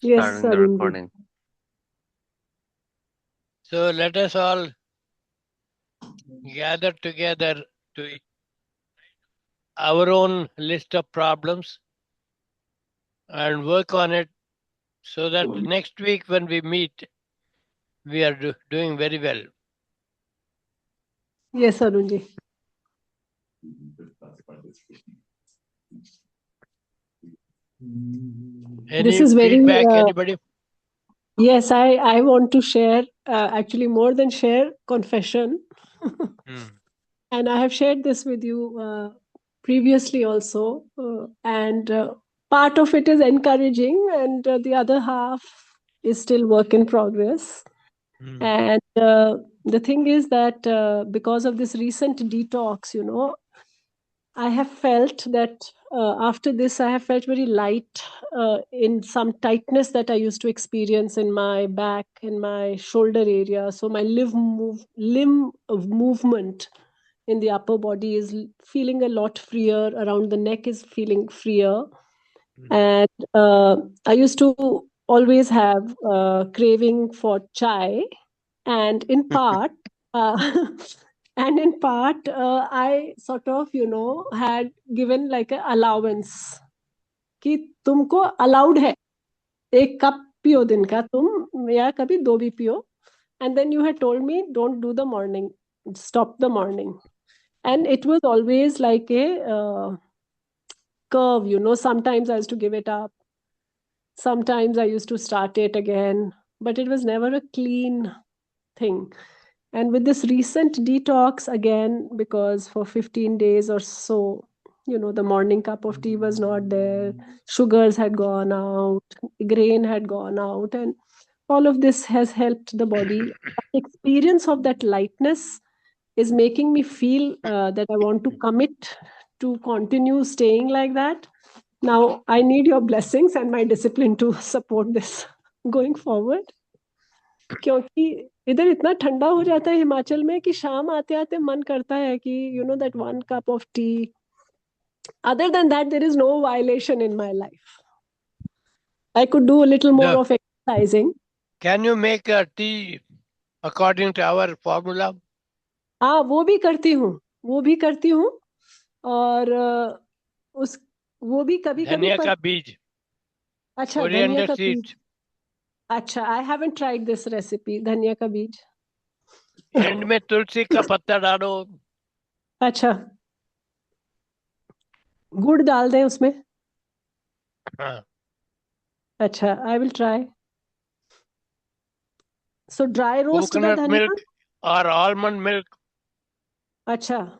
Yes, Starting the Arunji. recording. So let us all gather together to our own list of problems and work on it so that next week when we meet, we are doing very well. Yes, Arunji. Any This is very, feedback, anybody? yes, I want to share, actually more than share, confession. And I have shared this with you previously also. And part of it is encouraging, and the other half is still work in progress. And the thing is that because of this recent detox, I have felt that after this, I have felt very light in some tightness that I used to experience in my back, in my shoulder area. So my limb of movement in the upper body is feeling a lot freer. Around the neck is feeling freer. And I used to always have craving for chai, and in part, uh, and in part, I sort of, had given like an allowance कि तुमको allowed है एक cup पियो दिन का तुम या कभी दो भी पियो, and then you had told me don't do the morning, stop the morning, and it was always like a curve, sometimes I used to give it up, sometimes I used to start it again, but it was never a clean thing. And with this recent detox again, because for 15 days or so, the morning cup of tea was not there, sugars had gone out, grain had gone out, and all of this has helped the body. The experience of that lightness is making me feel that I want to commit to continue staying like that. Now, I need your blessings and my discipline to support this going forward. क्योंकि इधर इतना ठंडा हो जाता है हिमाचल में कि शाम आते आते मन करता है कि that one cup of tea. Other than that, there is no violation in my life. I could do a little more of exercising. Can you make a tea according to our formula? हाँ, वो भी करती हूँ और उस वो भी कभी कभी धनिया का बीज, अच्छा, धनिया coriander का बीज. seeds. अच्छा, I haven't tried this recipe, धनिया का बीज. एंड में तुलसी का पत्ता डालो. अच्छा, गुड़ डाल दें उसमें. हाँ. अच्छा, I will try. So dry roast the Coconut dhania. milk or almond milk Acha.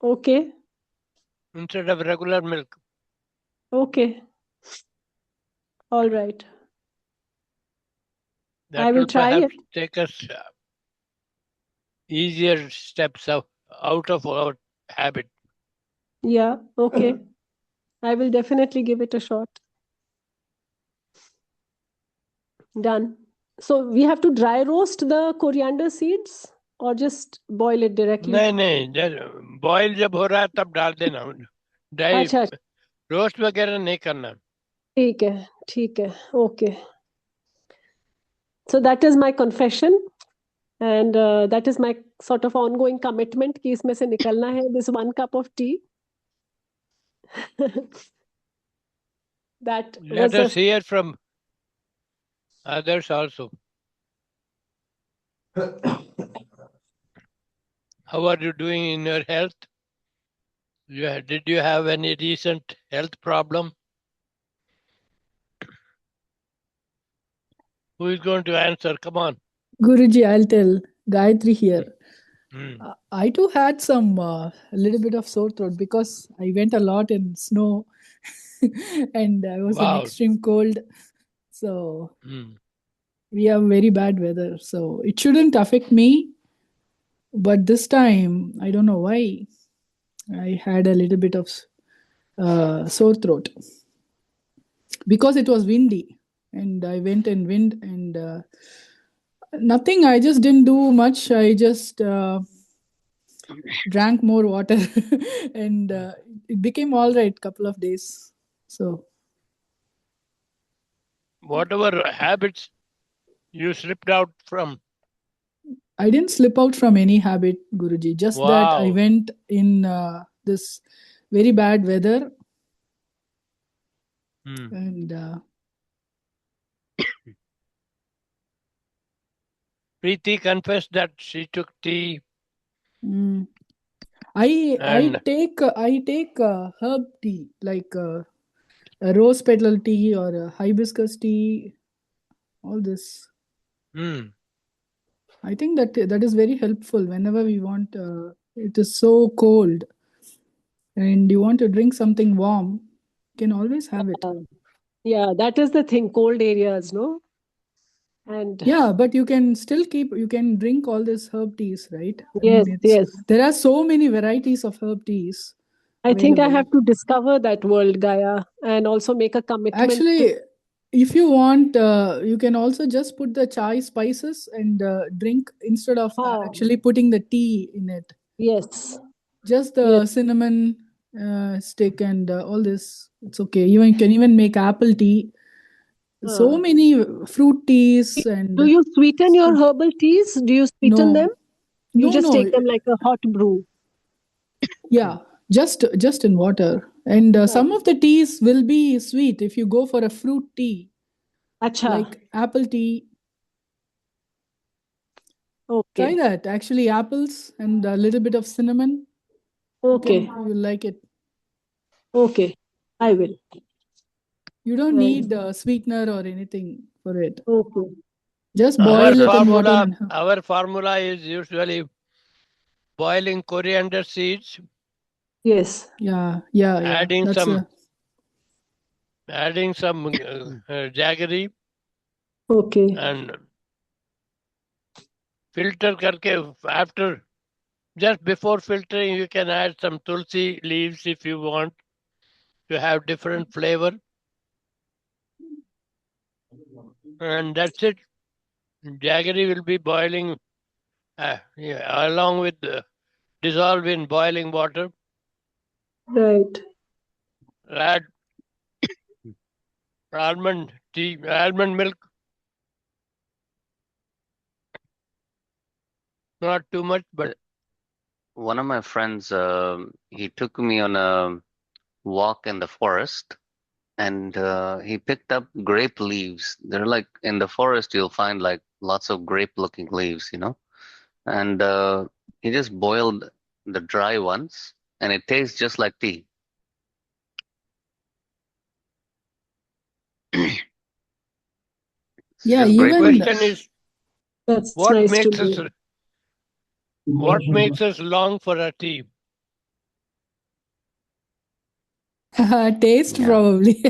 Okay. instead of regular milk. Okay. All right. That I will try it. perhaps take us easier steps out of our habit. Yeah. Okay. I will definitely give it a shot. Done. So we have to dry roast the coriander seeds or just boil it directly? नहीं, boil जब हो रहा है तब डाल देना. Dry अच्छा, roast वगैरह नहीं करना. ठीक है. Okay. So that is my confession, and that is my sort of ongoing commitment कि इसमें से निकलना है. This one cup of tea. That Let was us hear from others also. How are you doing in your health? Did you have any recent health problem? Who is going to answer? Come on. Guruji, I'll tell. Gayatri here. Hmm. I too had some a little bit of sore throat because I went a lot in snow and I was in Wow. extreme cold. So Hmm. we have very bad weather. So it shouldn't affect me. But this time, I don't know why, I had a little bit of sore throat because it was windy and I went in wind and nothing. I just didn't do much. I just drank more water and it became all right couple of days. So whatever habits you slipped out from. I didn't slip out from any habit, Guruji. Just that I Wow. went in this very bad weather, and Preeti confessed that she took tea mm, I and take herb tea like a rose petal tea or a hibiscus tea. All this. mm, I think that is very helpful whenever we want. It is so cold, and you want to drink something warm. You can always have it. Yeah, that is the thing. Cold areas, no? And Yeah, but you can drink all these herb teas, right? I yes, mean, yes. there are so many varieties of herb teas I think I available. have to discover that world, Gaia, and also make a commitment to. Actually, if you want, you can also just put the chai spices and drink instead of Ah, actually putting the tea in it. yes, Just yes. the cinnamon stick and all this. It's okay. Even you can even make apple tea. So Ah. many fruit teas Do and you sweeten your herbal teas? Do you sweeten them? no, You no, just no. take them like a hot brew. Yeah, just in water. And Ah, some of the teas will be sweet if you go for a fruit tea, acha. like apple tea. Try Okay. that. Actually, apples and a little bit of cinnamon. Okay. You will like it. Okay. I will. You don't need And sweetener or anything for it. okay. Just our boil it in water formula and our formula is usually boiling coriander seeds, Yes. yeah. adding That's some a jaggery Okay. and filter karke after just before filtering you can add some tulsi leaves if you want to have different flavor, and that's it. Jaggery will be boiling along with dissolve in boiling water. Right. Add almond milk, not too much, but One of my friends, he took me on a walk in the forest, and he picked up grape leaves. They're like in the forest, you'll find like lots of grape-looking leaves, and he just boiled the dry ones, and it tastes just like tea. It's yeah. just the great Even question leaves. is That's what nice to makes us know. long for a tea? taste Yeah, probably.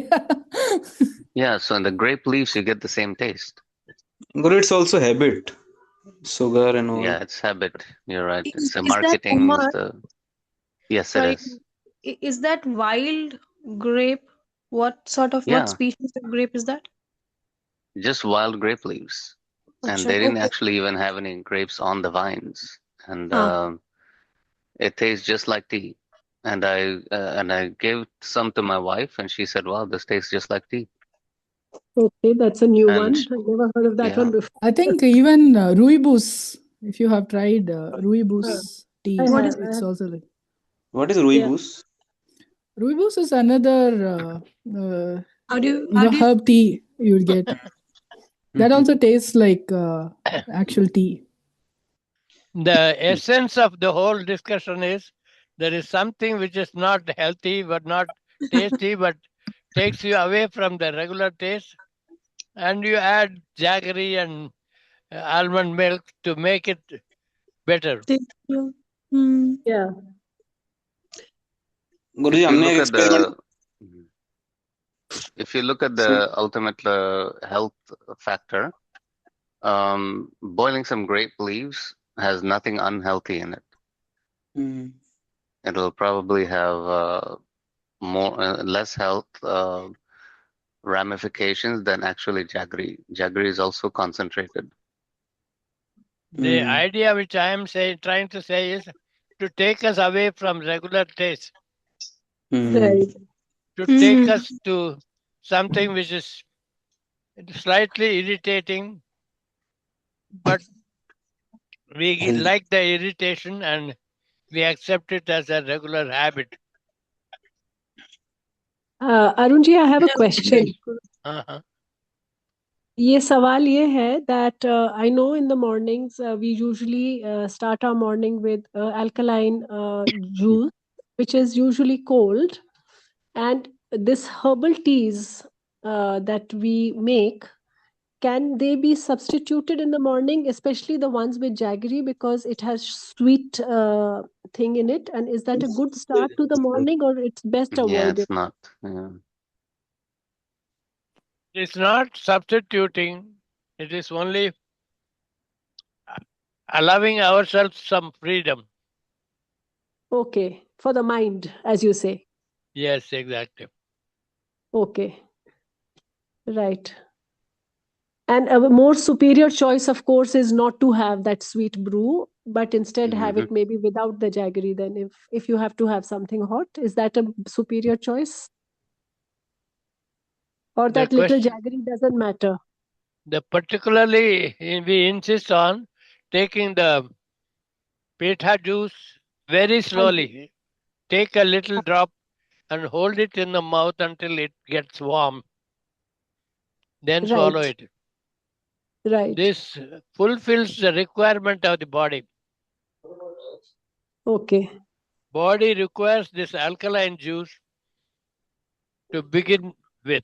yeah. So in the grape leaves, you get the same taste. Guru, it's also habit, sugar and all. Yeah, it's habit. You're right. It's the Is that marketing. Is Umar? the Yes, it Sorry, is. is that wild grape? What Yeah, species of grape is that? just wild grape leaves. And Acha, they didn't okay. actually even have any grapes on the vines, and Huh. it tastes just like tea. And I gave some to my wife, and she said, "Wow, this tastes just like tea." Okay, that's a new And one. I never heard of that yeah, one before. I think even rooibos. If you have tried Uh, rooibos I tea, What have. is I it's have. also like What is Yeah. rooibos? rooibos is another how do you herb tea you would get. That hmm also tastes like actual tea. The essence of the whole discussion is there is something which is not healthy but not tasty but takes you away from the regular taste, and you add jaggery and almond milk to make it better. take you? Hmm. Yeah. Guruji, if you हमने look एक at experiment. the if you look at So, the ultimate health factor, boiling some grape leaves has nothing unhealthy in it. hmm, It'll probably have more less health ramifications than actually jaggery. Jaggery is also concentrated. The hmm, idea which I am trying to say is to take us away from regular taste, hmm. Right. to take Hmm. us to something which is It's slightly irritating, but we Healthy. like the irritation and we accept it as a regular habit. Arunji, I have a question. Uh-huh. ये सवाल ये है that I know in the mornings we usually start our morning with alkaline juice, which is usually cold, and this herbal teas that we make, can they be substituted in the morning, especially the ones with jaggery, because it has sweet thing in it? And is that a good start to the morning, or it's best Yeah, avoided? it's not. Yeah. It's not substituting, it is only allowing ourselves some freedom. Okay, for the mind, as you say. Yes, exactly. Okay, right. And a more superior choice, of course, is not to have that sweet brew, but instead have Hmm. it maybe without the jaggery. Then, if you have to have something hot, is that a superior choice, or The that little question, jaggery doesn't matter? particularly we insist on taking the petha juice very ਹਾਂਜੀ. slowly. Take a little drop and hold it in the mouth until it gets warm. Then swallow Right, it. right. This fulfills the requirement of the body. Okay. Body requires this alkaline juice to begin with.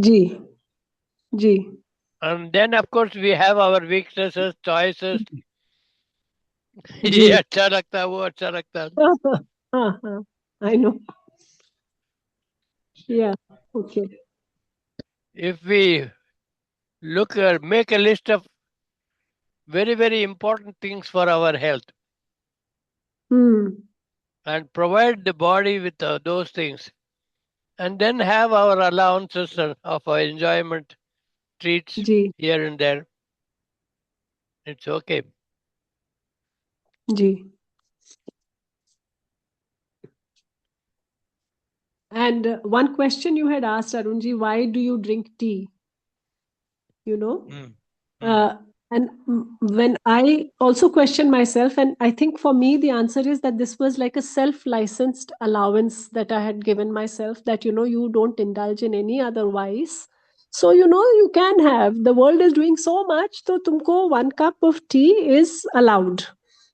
Ji, ji, And then, of course, we have our weaknesses, choices. जी. ये अच्छा लगता है, वो अच्छा लगता है. हाँ, हाँ. I know. Yeah. Okay. If we look or make a list of very, very important things for our health Hmm. and provide the body with those things, and then have our allowances of our enjoyment treats ji, here and there, it's okay. Ji. And one question you had asked, Arunji, why do you drink tea? You know? Mm. And when I also question myself, and I think for me, the answer is that this was like a self licensed allowance that I had given myself, that, you don't indulge in any other vice. So, you can have, the world is doing so much, so tumko 1 cup of tea is allowed.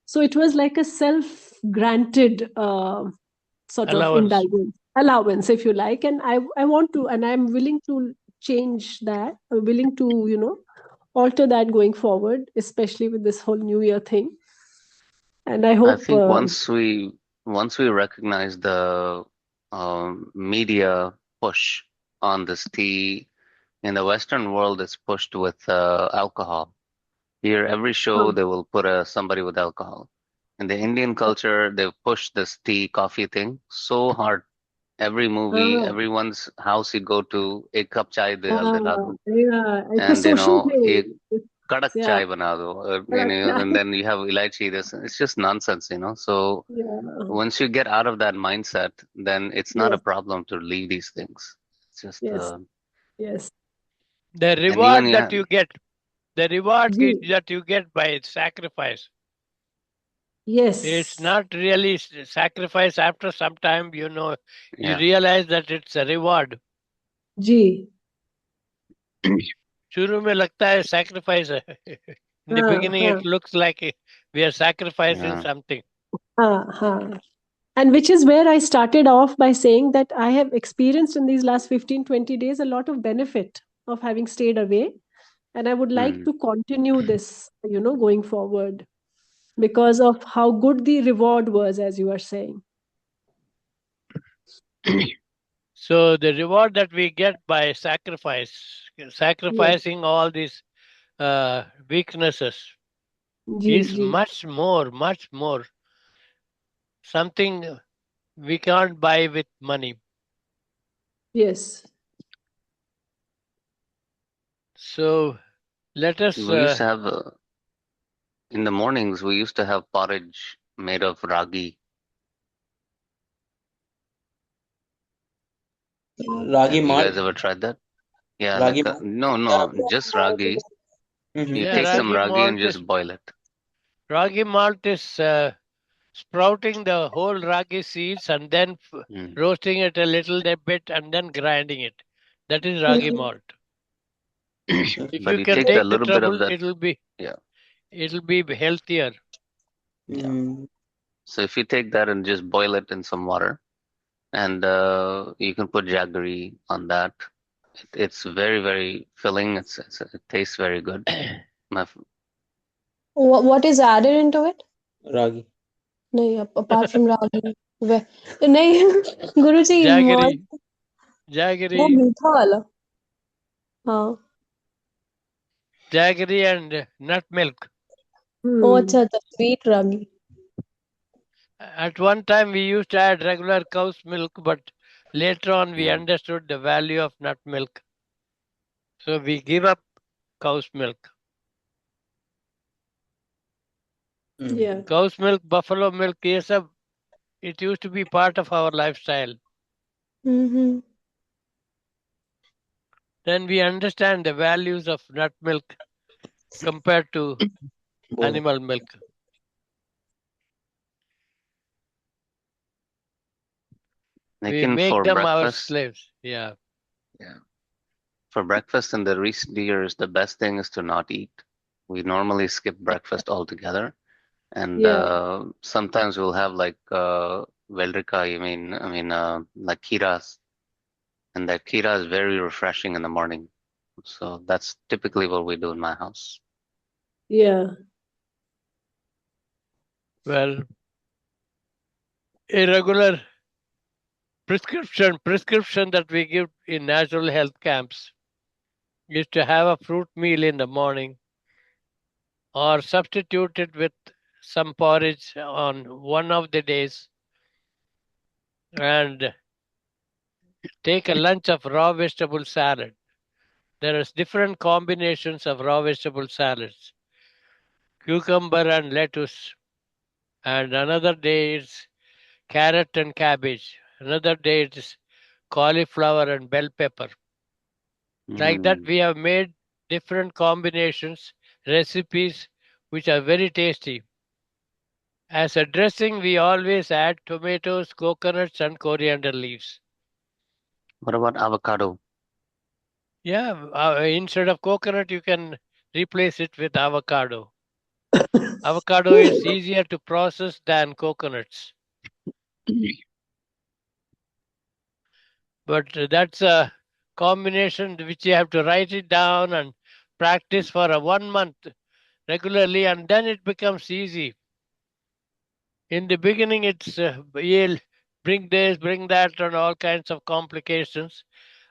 So it was like a self granted sort of Allowance. indulgence, allowance, if you like. And I want to, and I'm willing to change that, willing to, alter that going forward, especially with this whole New Year thing. And I I hope, think once we recognize the media push on this tea in the Western world, it's pushed with alcohol. Here, every show they will put somebody with alcohol. In the Indian culture, they've pushed this tea coffee thing so hard. Every movie, uh, everyone's house you go to, एक cup चाय दिला दो, yeah, it's a and social एक thing. kadak Yeah, chai bana do, correct. and then you have ilaichi. This it's just nonsense. So Yeah, once you get out of that mindset, then it's not a yes, problem to leave these things. It's just yes, yes. The and even reward that you get, the reward Ji, that you get by sacrifice, it's yes, not really sacrifice. After some time, you yeah, realize that it's a reward. ji. शुरू में लगता है sacrifice है. In the beginning, हाँ, it looks like we are sacrificing yeah. something. हाँ. And which is where I started off by saying that I have experienced in these last 15-20 days a lot of benefit of having stayed away. And I would like Hmm. to continue this, going forward, because of how good the reward was, as you are saying. So the reward that we get by Yes. sacrificing all these weaknesses Ji, is ji. much more something we can't buy with money. Yes. So let us. We used to have in the mornings. We used to have porridge made of ragi. Ragi Have you malt. guys ever tried that? Yeah, Ragi like no, just ragi. Mm-hmm. You Yeah, take some ragi ragi and malt is just boil it. sprouting the whole ragi seeds and then Mm. roasting it a little bit and then grinding it. That is ragi Mhm. malt. If But you you can take a take the little bit of trouble, that. Yeah. it'll be healthier. Yeah. Mm. So if you take that and just boil it in some water, and you can put jaggery on that. It's very, very filling. It tastes very good. My, What is added into it? Ragi. नहीं, apart from ramen. नहीं गुरुजी, Jaggery, mall वो jaggery, मीठा वाला. हाँ. jaggery and nut milk. O Hmm. अच्छा अच्छा, sweet ragi. At one time, we used to add regular cow's milk, but later on, we yeah. understood the value of nut milk. So we give up cow's milk. Mm. Yeah. Cow's milk, buffalo milk, yes, it used to be part of our lifestyle. Mm-hmm. Then we understand the values of nut milk compared to Both. animal milk. Like We in make for them our breakfast, slaves. Yeah. yeah. For breakfast in the recent years, the best thing is to not eat. We normally skip breakfast altogether, and Yeah. sometimes we'll have like veldrika. Like kiras, and that kira is very refreshing in the morning. So that's typically what we do in my house. Yeah. Well, a regular prescription that we give in natural health camps is to have a fruit meal in the morning or substitute it with some porridge on one of the days and take a lunch of raw vegetable salad. There is different combinations of raw vegetable salads, cucumber and lettuce, and another day it's carrot and cabbage. Another day it is cauliflower and bell pepper. Like that, Mm. we have made different combinations, recipes which are very tasty. As a dressing, we always add tomatoes, coconuts, and coriander leaves. What about avocado? Yeah, instead of coconut, you can replace it with avocado. Avocado is easier to process than coconuts, but that's a combination which you have to write it down and practice for a 1 month regularly, and then it becomes easy. In the beginning, it's you'll bring this, bring that, and all kinds of complications.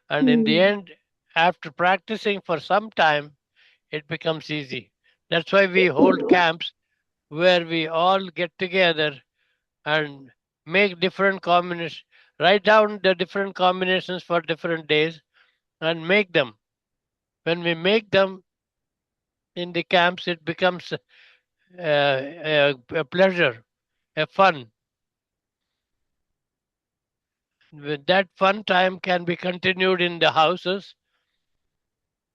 And in the Hmm. end, after practicing for some time, it becomes easy. That's why we hold camps where we all get together and make different combinations, write down the different combinations for different days and make them. When we make them in the camps, it becomes a pleasure, a fun. That fun time can be continued in the houses,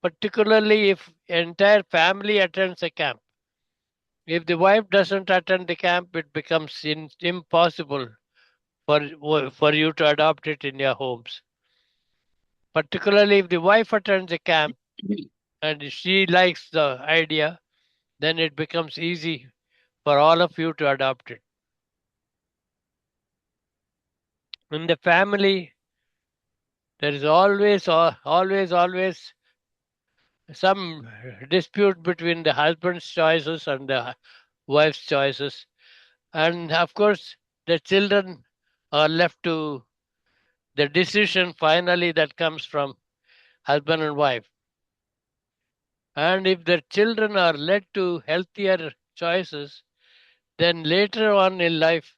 particularly if entire family attends a camp. If the wife doesn't attend the camp, it becomes impossible for you to adopt it in your homes. Particularly if the wife attends a camp and she likes the idea, then it becomes easy for all of you to adopt it. In the family, there is always some dispute between the husband's choices and the wife's choices. And of course, the children are left to the decision finally that comes from husband and wife. And if the children are led to healthier choices, then later on in life,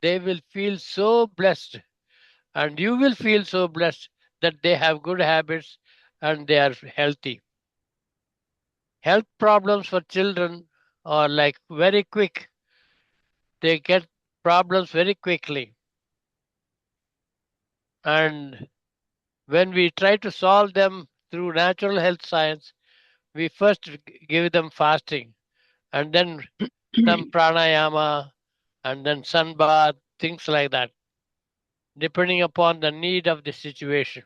they will feel so blessed, and you will feel so blessed that they have good habits and they are healthy. Health problems for children are like very quick, they get problems very quickly. And when we try to solve them through natural health science, we first give them fasting and then some pranayama and then sun bath, things like that, depending upon the need of the situation.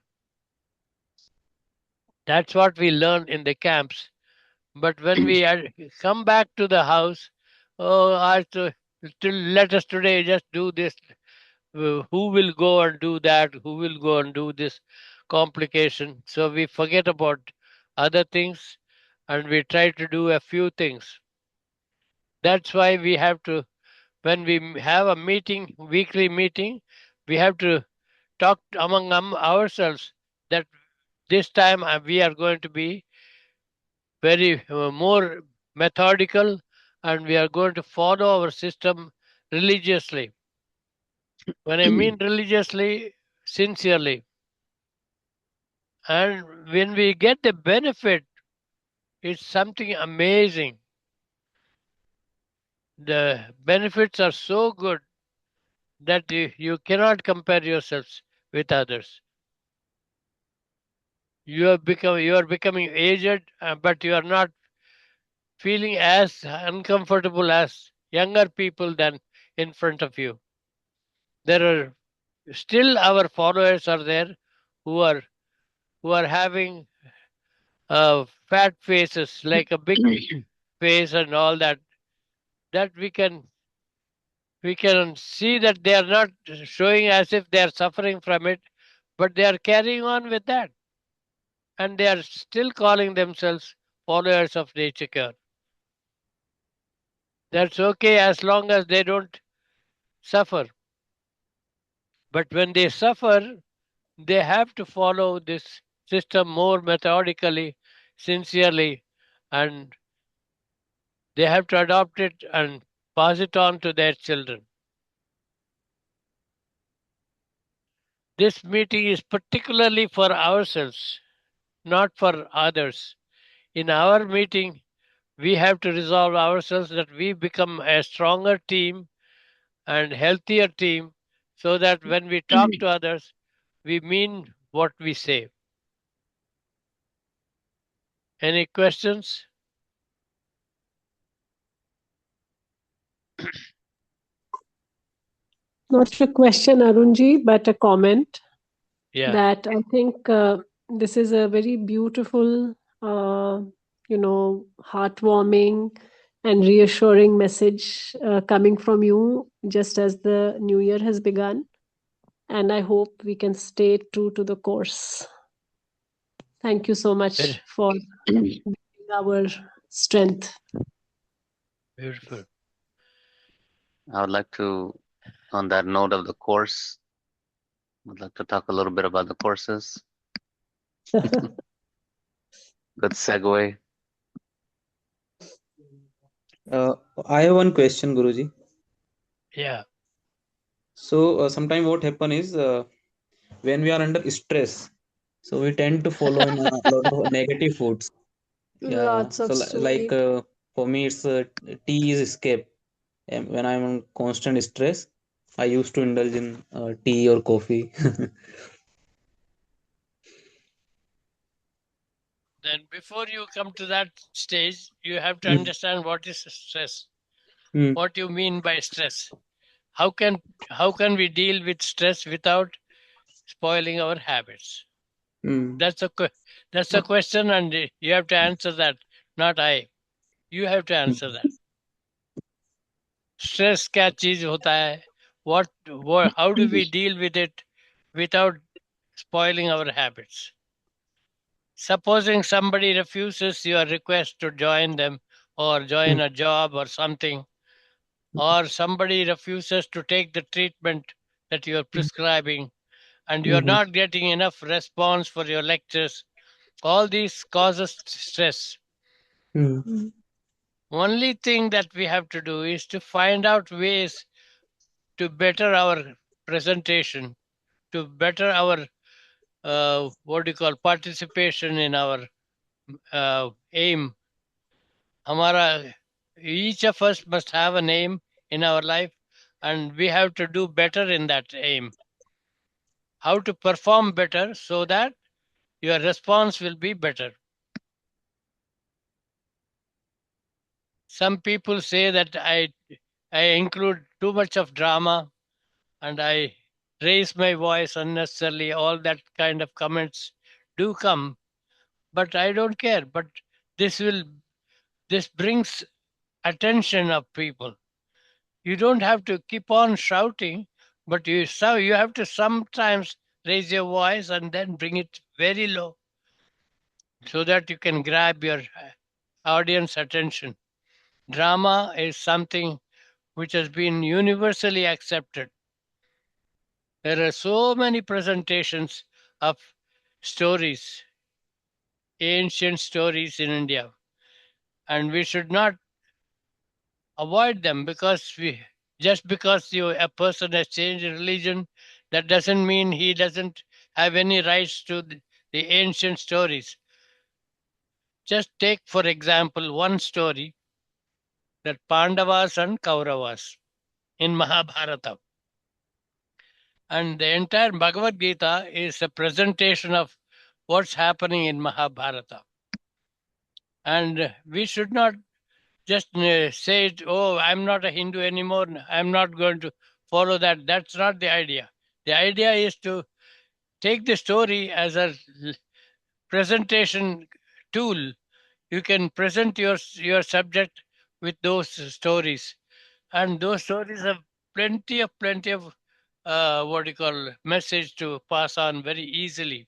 That's what we learn in the camps. But when we come back to the house, oh, let us today just do this. Who will go and do that? Who will go and do this complication? So we forget about other things and we try to do a few things. That's why we have to, when we have a meeting, weekly meeting, we have to talk among ourselves that this time we are going to be very more methodical and we are going to follow our system religiously. When I mean religiously, sincerely. And when we get the benefit, it's something amazing. The benefits are so good that you cannot compare yourselves with others. You are becoming aged, but you are not feeling as uncomfortable as younger people than in front of you. There are still our followers are there who are having fat faces like a big face and all that. That we can see that they are not showing as if they are suffering from it, but they are carrying on with that, and they are still calling themselves followers of nature cure. That's okay as long as they don't suffer. But when they suffer, they have to follow this system more methodically, sincerely, and they have to adopt it and pass it on to their children. This meeting is particularly for ourselves, not for others. In our meeting, we have to resolve ourselves that we become a stronger team and healthier team so that when we talk to others, we mean what we say. Any questions? Not a question, Arunji, but a comment. Yeah. That I think this is a very beautiful, heartwarming and reassuring message coming from you just as the new year has begun. And I hope we can stay true to the course. Thank you so much for being our strength. Beautiful. I would like to, on that note of the course, would like to talk a little bit about the courses. Good segue. I have one question, Guruji. Yeah. So sometimes what happen is when we are under stress, so we tend to follow in a lot of negative foods. Yeah. Lots of So like sweet. for me, it's tea is escape. And when I'm on constant stress, I used to indulge in tea or coffee. Then before you come to that stage, you have to Mm, understand what is stress. mm, What you mean by stress. How can we deal with stress without spoiling our habits? mm, That's a question, and you have to answer that, not I. You have to answer that. Stress क्या चीज होता है? How do we deal with it without spoiling our habits? Supposing somebody refuses your request to join them or join mm, a job or something, or somebody refuses to take the treatment that you are prescribing, and you are mm, not getting enough response for your lectures, all these causes stress. mm, Mm. Only thing that we have to do is to find out ways to better our presentation, to better our what do you call participation in our aim. Hamara, each of us must have an aim in our life, and we have to do better in that aim. How to perform better so that your response will be better. Some people say that I include too much of drama and I raise my voice unnecessarily. All that kind of comments do come, but I don't care. But this brings attention of people. You don't have to keep on shouting, but you have to sometimes raise your voice and then bring it very low so that you can grab your audience attention. Drama is something which has been universally accepted. There are so many presentations of stories, ancient stories in India, and we should not avoid them just because a person has changed religion, that doesn't mean he doesn't have any rights to the ancient stories. Just take, for example, one story, that Pandavas and Kauravas in Mahabharata. And the entire Bhagavad Gita is a presentation of what's happening in Mahabharata. And we should not just say it, oh, I'm not a Hindu anymore, I'm not going to follow that. That's not the idea. The idea is to take the story as a presentation tool. You can present your subject with those stories, and those stories have plenty of what you call message to pass on very easily.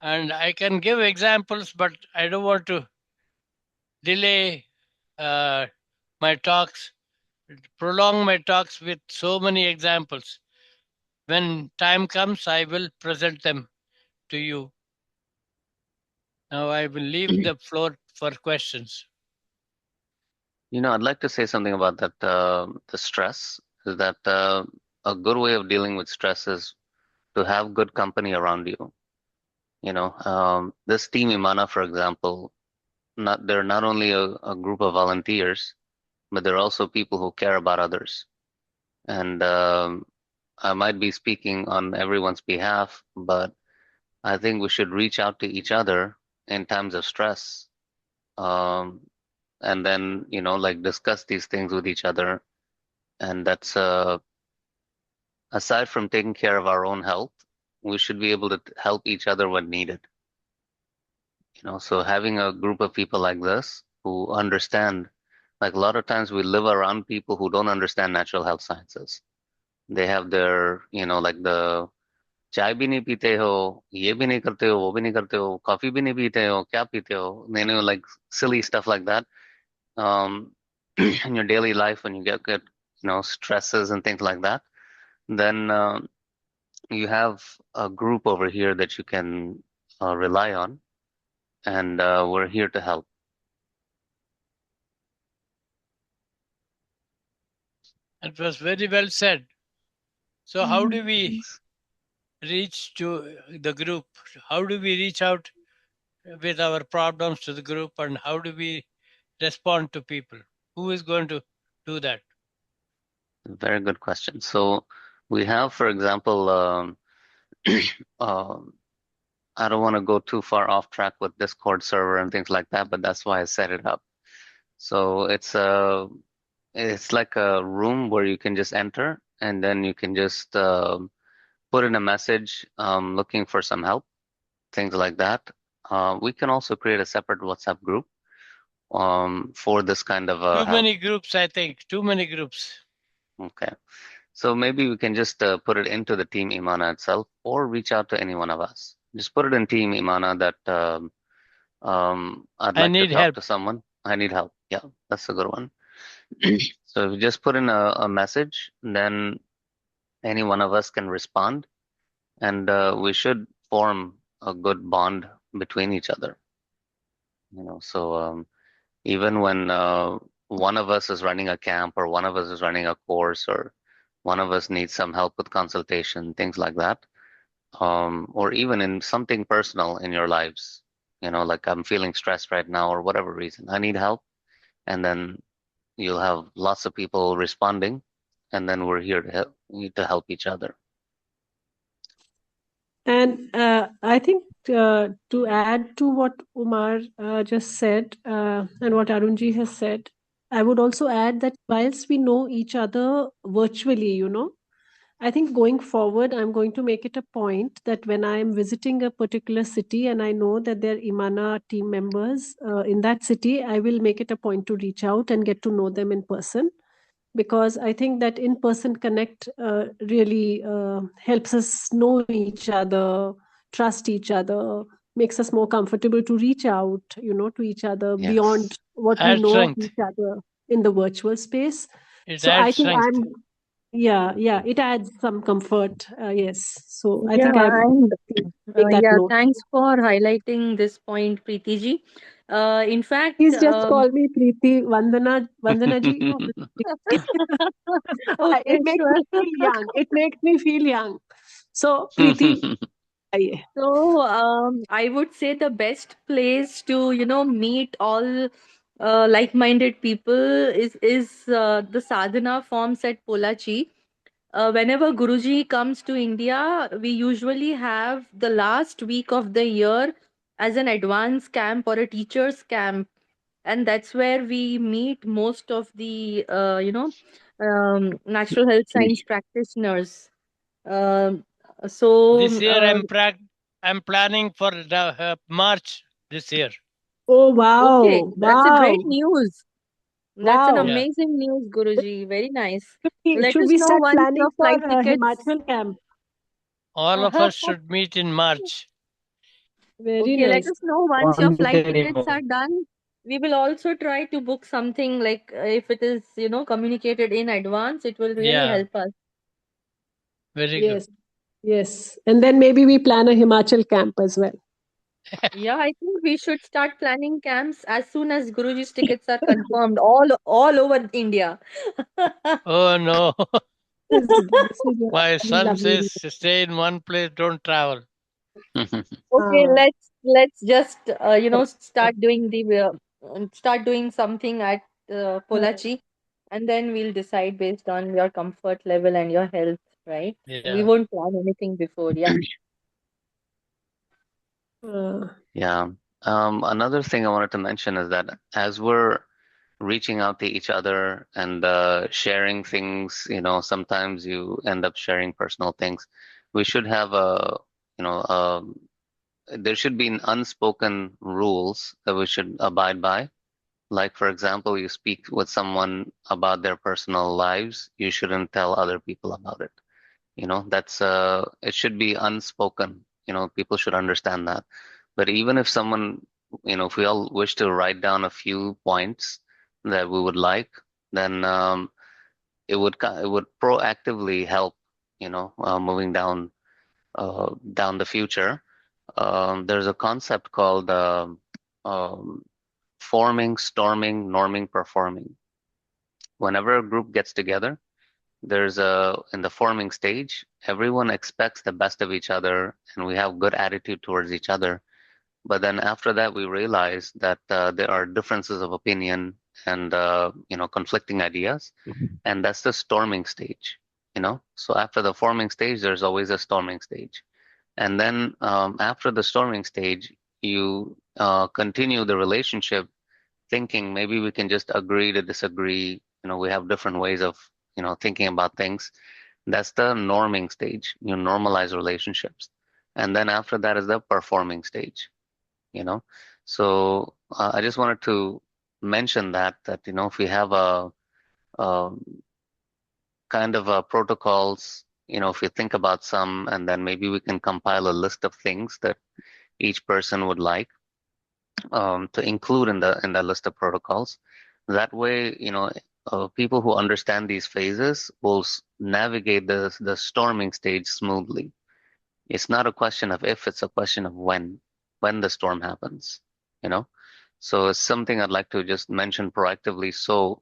And I can give examples, but I don't want to delay uh, my talks, prolong my talks with so many examples. When time comes, I will present them to you. Now I will leave the floor for questions. I'd like to say something about that. The stress is that a good way of dealing with stress is to have good company around you. This team Imana, for example, they're not only a group of volunteers, but they're also people who care about others. And I might be speaking on everyone's behalf, but I think we should reach out to each other in times of stress. Um, and then, like discuss these things with each other. And that's aside from taking care of our own health, we should be able to help each other when needed. So having a group of people like this who understand, like a lot of times we live around people who don't understand natural health sciences. They have their, like the चाय भी नहीं पीते हो, ये भी नहीं करते हो, वो भी नहीं करते हो, coffee भी नहीं पीते हो, क्या पीते हो? Like silly stuff like that. In your daily life when you get stresses and things like that, then you have a group over here that you can rely on, and we're here to help. It was very well said. So how do we Thanks. reach to the group? How do we reach out with our problems to the group, and how do we respond to people? Who is going to do that? Very good question. So we have, for example, um, I don't want to go too far off track with Discord server and things like that, but that's why I set it up. So it's like a room where you can just enter and then you can just put in a message looking for some help, things like that. We can also create a separate WhatsApp group for this kind of Too help. many groups, I think. Too many groups. Okay. So maybe we can just put it into the Team Imana itself or reach out to any one of us. Just put it in Team Imana that I'd I like to need talk help. to someone. I need help. Yeah, that's a good one. So if you just put in a message, then any one of us can respond, and we should form a good bond between each other. So even when one of us is running a camp or one of us is running a course or one of us needs some help with consultation, things like that, or even in something personal in your lives, like I'm feeling stressed right now or whatever reason, I need help, and then you'll have lots of people responding, and then we're here to help each other. And I think to add to what Umar just said and what Arunji has said, I would also add that whilst we know each other virtually, I think going forward, I'm going to make it a point that when I'm visiting a particular city and I know that there are IMANA team members in that city, I will make it a point to reach out and get to know them in person, because I think that in-person connect really helps us know each other, trust each other, makes us more comfortable to reach out, to each other beyond Yes. what we Adds know of strength. each other in the virtual space. It So I adds think strength. yeah, it adds some comfort. Yes. So I Yeah, think I would and take that yeah, note. thanks for highlighting this point, Preeti ji. In fact, Please just call me Preeti. Vandana ji. It okay, makes me sure. feel young. It makes me feel young. So Preeti, आइए. So, I would say the best place to, meet all like-minded people is the sadhana forms at Polachi. Whenever Guruji comes to India, we usually have the last week of the year as an advance camp or a teacher's camp, and that's where we meet most of the natural health science practitioners. Um, This so, year I'm planning for the March this year. Oh okay, wow, that's a great wow, news. That's an wow. Yeah. amazing news, Guruji. Very nice. Let Should us we know start once planning your for flight tickets. Himachal camp? All of us should meet in March. Very Okay, let nice. us know once your flight Voluntary tickets mode. are done. We will also try to book something like if it is, communicated in advance, it will really Yeah. help us. Very good. Yes, yes. And then maybe we plan a Himachal camp as well. Yeah, I think we should start planning camps as soon as Guruji's tickets are confirmed all over India. Oh no. This is a My very son lovely. says stay in one place, don't travel. Okay, Ah, let's just start doing something at ah, Polachi, and then we'll decide based on your comfort level and your health, right? We Yeah. won't plan anything before, yeah. ah. Yeah. Another thing I wanted to mention is that as we're reaching out to each other and sharing things, sometimes you end up sharing personal things. We should have you know, there should be an unspoken rules that we should abide by. Like, for example, you speak with someone about their personal lives, you shouldn't tell other people about it. That's it should be unspoken. People should understand that. But even if someone, if we all wish to write down a few points that we would like, then it would proactively help, moving down the future. There's a concept called um, forming, storming, norming, performing. Whenever a group gets together, there's in the forming stage, everyone expects the best of each other, and we have good attitude towards each other. But then after that, we realize that there are differences of opinion and conflicting ideas, and that's the storming stage. So after the forming stage, there's always a storming stage, and then after the storming stage, you continue the relationship, thinking maybe we can just agree to disagree. We have different ways of thinking about things. That's the norming stage. You normalize relationships, and then after that is the performing stage you know so I just wanted to mention that if we have a kind of protocols, if you think about some, and then maybe we can compile a list of things that each person would like to include in the list of protocols. That way, people who understand these phases will navigate the storming stage smoothly. It's not a question of if, it's a question of when the storm happens, you know? So it's something I'd like to just mention proactively so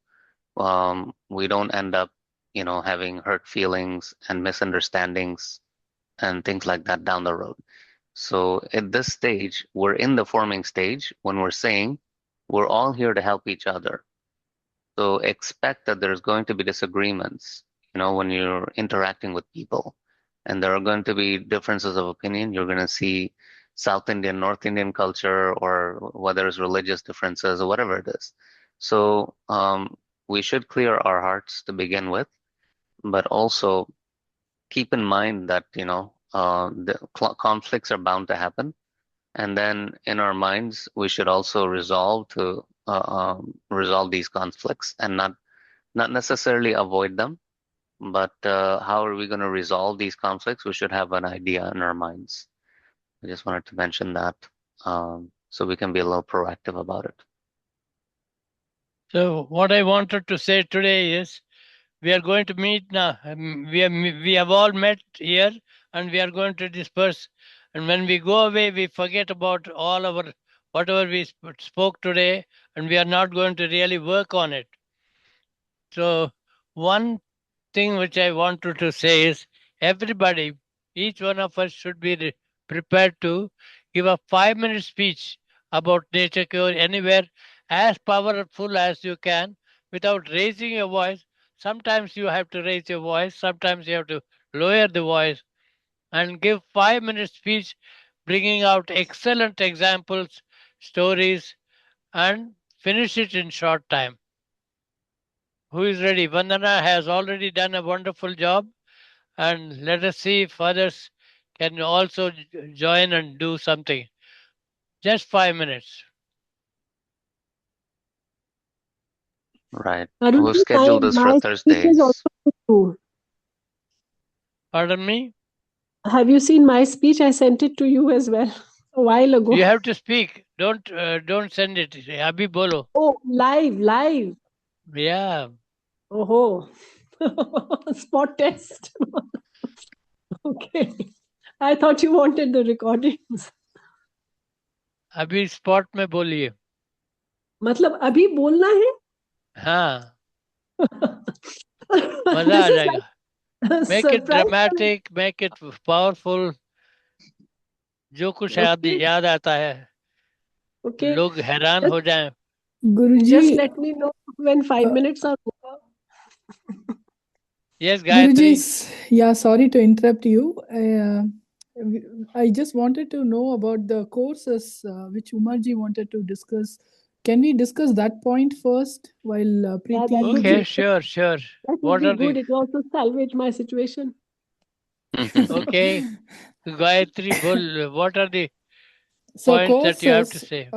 we don't end up, having hurt feelings and misunderstandings and things like that down the road. So at this stage, we're in the forming stage when we're saying we're all here to help each other. So expect that there's going to be disagreements, when you're interacting with people. and there are going to be differences of opinion. You're going to see South Indian, North Indian culture, or whether it's religious differences or whatever it is. So we should clear our hearts to begin with, but also keep in mind that the conflicts are bound to happen, and then in our minds we should also resolve to resolve these conflicts and not necessarily avoid them, but how are we going to resolve these conflicts? We should have an idea in our minds. I just wanted to mention that, so we can be a little proactive about it. So what I wanted to say today is we are going to meet now. We have all met here, and we are going to disperse. And when we go away, we forget about all our whatever we spoke today, and we are not going to really work on it. So one thing which I wanted to say is everybody, each one of us should be prepared to give a 5-minute speech about nature cure anywhere as powerful as you can without raising your voice. Sometimes you have to raise your voice, sometimes you have to lower the voice, and give 5-minute speech bringing out excellent examples, stories, and finish it in short time. Who is ready? Vandana has already done a wonderful job, and let us see if others can also join and do something. Just 5 minutes. Right. We've Arunji, scheduled this for my speech is Thursdays. also to Pardon me? Have you seen my speech? I sent it to you as well a while ago. You have to speak. Don't send it. Abhi bolo. Oh, live. Yeah. Oh, spot test. Okay. I thought you wanted the recordings. अभी spot में बोलिए. मतलब अभी बोलना है? हाँ. मजा This uh is जाएगा. like Make it surprise. dramatic, make it powerful. जो कुछ Okay. याद आता है Okay. लोग हैरान हो जाएं. Just Guruji, let me know when 5 minutes are over. Yes, Gayatri. Guruji, yeah, sorry to interrupt you. I just wanted to know about the courses which Umarji wanted to discuss. Can we discuss that point first while Yeah, Preeti? that would Okay, be sure. that What would are be good. the It will also salvage my situation. okay, Gayatri, what are the So points that you have to courses, say?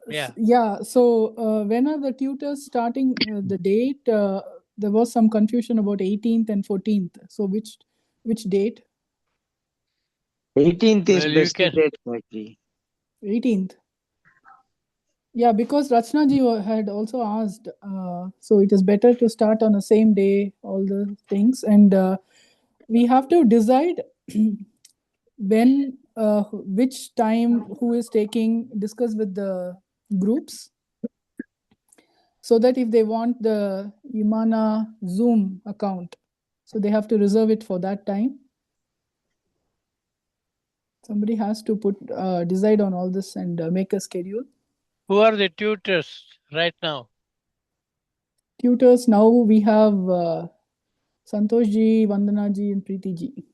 Yeah. yeah. So when are the tutors starting? The date? There was some confusion about 18th and 14th. So which date? 18th is Well, you best can. date, Gayatri. 18th. Yeah, because Rachna ji had also asked. So it is better to start on the same day, all the things. And we have to decide when, which time, who is taking, discuss with the groups. So that if they want the IMANAH Zoom account, so they have to reserve it for that time. Somebody has to decide on all this and make a schedule. Who are the tutors right now? Tutors now we have Santosh ji, Vandana ji, and Preeti ji.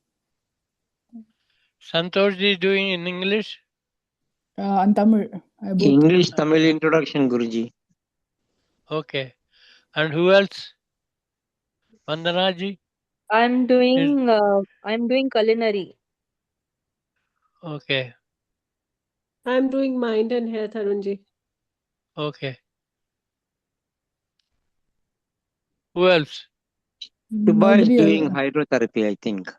Santosh ji is doing in English? And Tamil. Both. English Tamil introduction, Guruji. Okay. And who else? Vandana ji? I'm doing culinary. Okay. I'm doing mind and health, Arunji. Okay. Who else? Shubha is Nobody doing hydrotherapy, I think.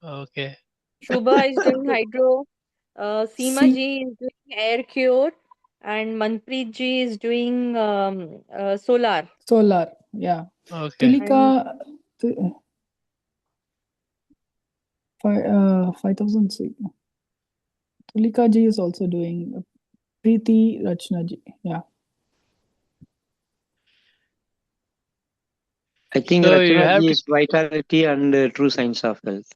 Okay. Shubha is doing hydro. Seema See, ji is doing air cure, and Manpreet ji is doing solar. solar. Yeah. Okay. And Tulika, 5,000. Tulika ji is also doing. Preeti Rachna ji. Yeah. I think So you Rachana have ji to. is vitality and true science of health.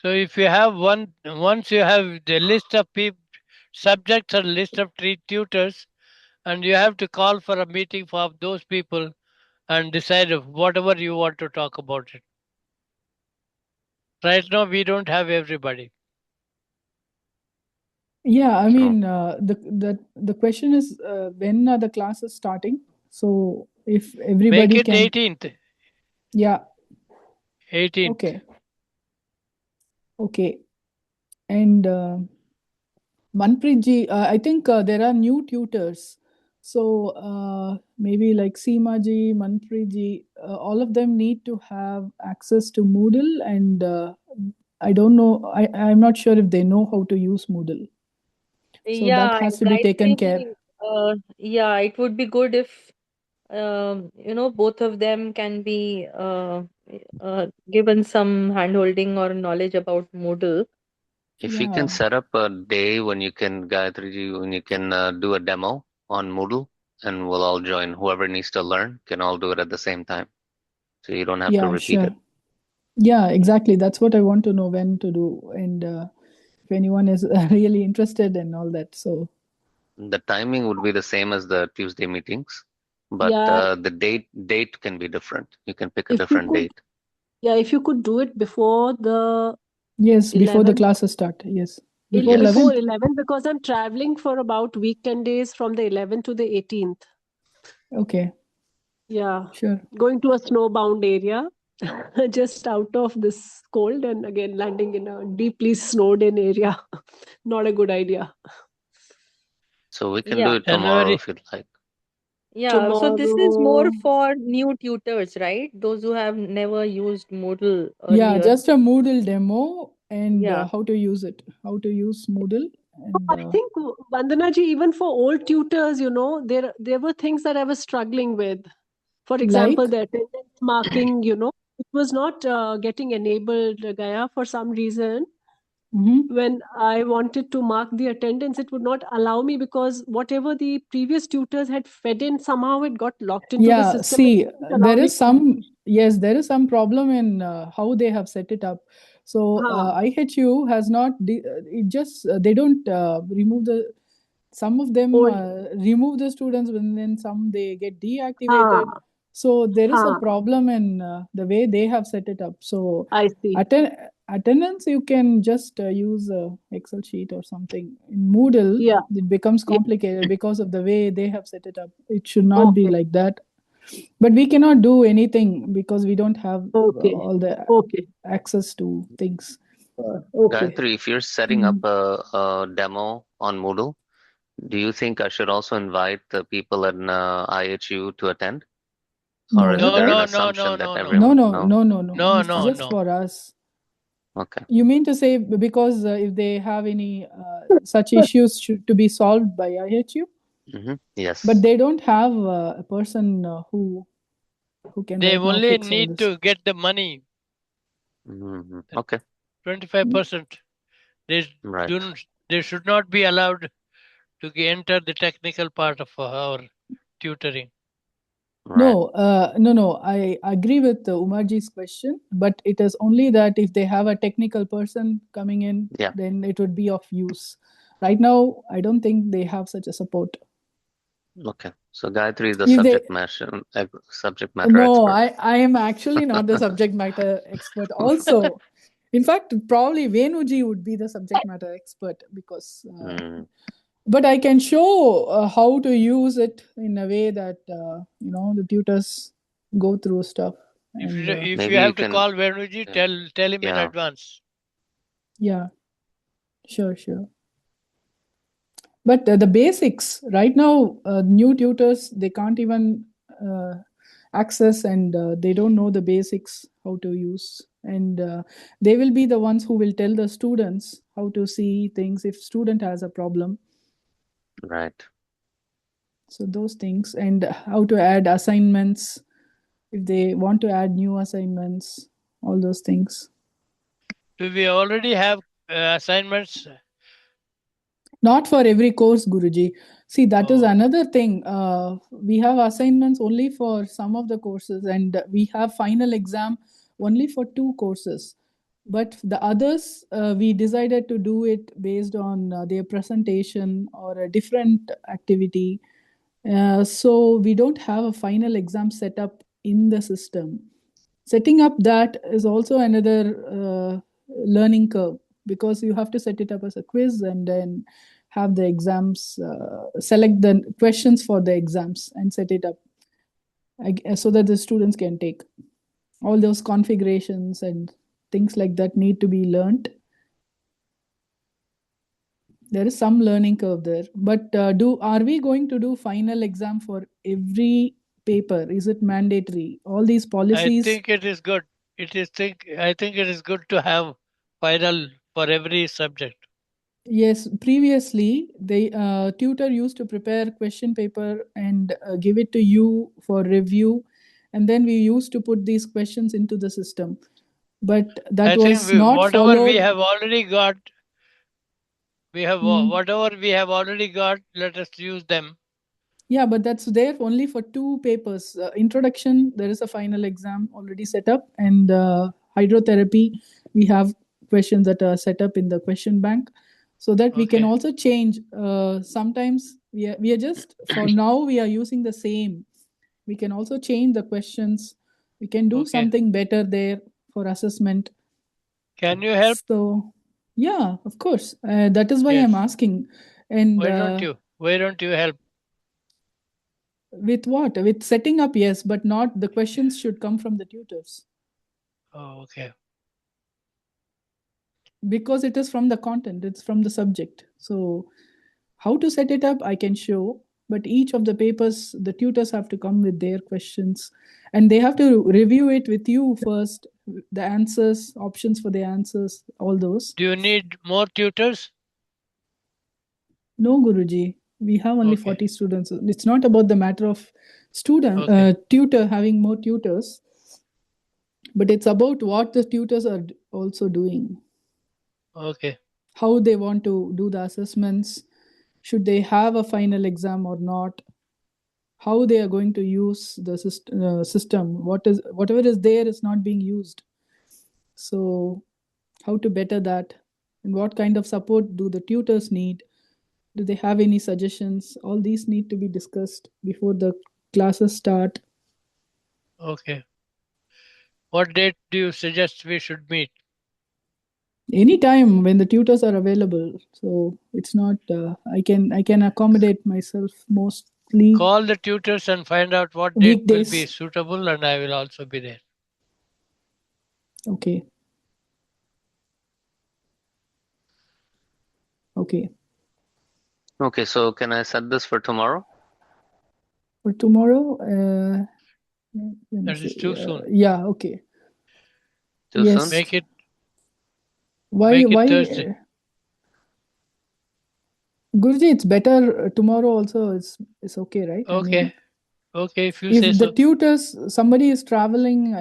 So if you have once you have the list of subjects and list of tutors, and you have to call for a meeting for those people, and decide whatever you want to talk about it. Right now, we don't have everybody. Yeah, I Sure. mean, the question is when are the classes starting? So if Make everybody it can, 18th. yeah, 18th. okay, and Manpreet ji, I think there are new tutors. So maybe like Seema ji, Manpreet ji, all of them need to have access to Moodle, and I don't know. I'm not sure if they know how to use Moodle. So that Yeah, has to be taken care. Gayatri, yeah, it would be good if both of them can be given some handholding or knowledge about Moodle. If you can Yeah, set up a day when you can, Gayatri ji, when you can do a demo on Moodle, and we'll all join. Whoever needs to learn can all do it at the same time, so you don't have to yeah, repeat sure. it. Yeah, exactly. That's what I want to know when to do, and if anyone is really interested and all that. So The timing would be the same as the Tuesday meetings, but Yeah, the date can be different. You can pick a if you different could, date. yeah, if you could do it before the yes, before the 11th, classes start. Yes, before Yes. before 11th. 11th, because I'm traveling for about week 10 days from the 11th to the 18th. Okay, Yeah, sure. going to a snowbound area, just out of this cold, and again landing in a deeply snowed in area. Not a good idea. So we can do Yeah, it tomorrow January. if you'd like. yeah. So this is more Tomorrow, for new tutors, right? Those who have never used Moodle Yeah, earlier. just a Moodle demo and Yeah. how to use it, how to use Moodle, and I think Vandana ji, even for old tutors, there were things that I was struggling with. For example, like. the attendance marking, it was not getting enabled, Gaya, for some reason. Mhm. When I wanted to mark the attendance, it would not allow me because whatever the previous tutors had fed in, somehow it got locked into the Yeah, system and see, it didn't allow there me is to some, complete. yes, there is some problem in how they have set it up. So Ha, IHU has not, it just, they don't remove the, some of them old. remove the students and then some they get Ha, deactivated. So there is a ha, problem in the way they have set it up. So I see. attendance, you can just use a Excel sheet or something. In Moodle, Yeah, it becomes yeah. complicated because of the way they have set it up. It should not be Okay, like that. But we cannot do anything because we don't have okay, all the okay, access to things. okay. Gayatri, if you're setting up Mm. a demo on Moodle, do you think I should also invite the people in IHU to attend? Or is No, No, there an no, no, assumption no, that no, no. no, everyone? no, No? no, no, no. No, It's no, just no. for us. Okay. You mean to say because if they have any such issues to be solved by IHU, but Yes. they don't have a person who can They right now only fix all need this. to get the money, Okay. 25%. They Right. they should not be allowed to enter the technical part of our tutoring. Right. No, no. I agree with Umarji's question, but it is only that if they have a technical person coming in, Yeah. then it would be of use. Right now, I don't think they have such a support. Okay. So Gayatri is the If they, subject matter no, expert. I am actually not the subject matter expert. Also, in fact, probably Venuji would be the subject matter expert because. But I can show how to use it in a way that the tutors go through stuff and If you Maybe you have to can. call Venuji, Yeah. tell him in Yeah. advance. yeah, sure. But the basics right now, new tutors they can't even access and they don't know the basics how to use, and they will be the ones who will tell the students how to see things if student has a problem. Right. So those things and how to add assignments if they want to add new assignments, all those things. Do we already have assignments? Not for every course, Guruji. See, that is Oh, another thing. We have assignments only for some of the courses, and we have final exam only for 2 courses. But the others, we decided to do it based on their presentation or a different activity. So we don't have a final exam set up in the system. Setting up that is also another learning curve, because you have to set it up as a quiz and then have the exams, select the questions for the exams and set it up so that the students can take. All those configurations and things like that need to be learned. There is some learning curve there, but are we going to do final exam for every paper? Is it mandatory? All these I policies. think it is good. I think it is good to have final for every subject. Yes, previously the tutor used to prepare question paper and give it to you for review, and then we used to put these questions into the system. But that I think was not whatever we followed. have already got, Hmm. whatever we have already got. Let us use them. Yeah, but that's there only for 2 papers. Introduction, there is a final exam already set up, and hydrotherapy, we have questions that are set up in the question bank, so that we can Okay. also change. Sometimes we are just, for now, we are using the same. We can also change the questions. We can do Okay. something better there for assessment. Can you help? So, yeah, of course. That is why Yes. I'm asking. And Why don't you help? with what? With setting up, yes, but not the questions should come from the tutors, Oh, okay. because it is from the content, it's from the subject. So, how to set it up, I can show, but each of the papers, the tutors have to come with their questions, and they have to review it with you first, the answers, options for the answers, all those. Do you need more tutors? No, Guruji, we have only Okay. 40 students. It's not about the matter of Okay. tutor having more tutors, but it's about what the tutors are also doing, Okay. how they want to do the assessments, should they have a final exam or not, how they are going to use the system, whatever is there is not being used. So how to better that, and what kind of support do the tutors need, do they have any suggestions? All these need to be discussed before the classes start. Okay. What date do you suggest we should meet? Anytime when the tutors are available, so it's not I can accommodate myself mostly Call the tutors and find out what date will be weekdays. suitable, and I will also be there. Okay. Okay. Okay, so can I set this for tomorrow? For tomorrow, let me That is see. too soon. Yeah, okay. Too Yes. soon? Make it Why Thursday. Guruji, it's better tomorrow also. It's okay, right? Okay. Okay, if you if say the so. tutors, somebody is traveling,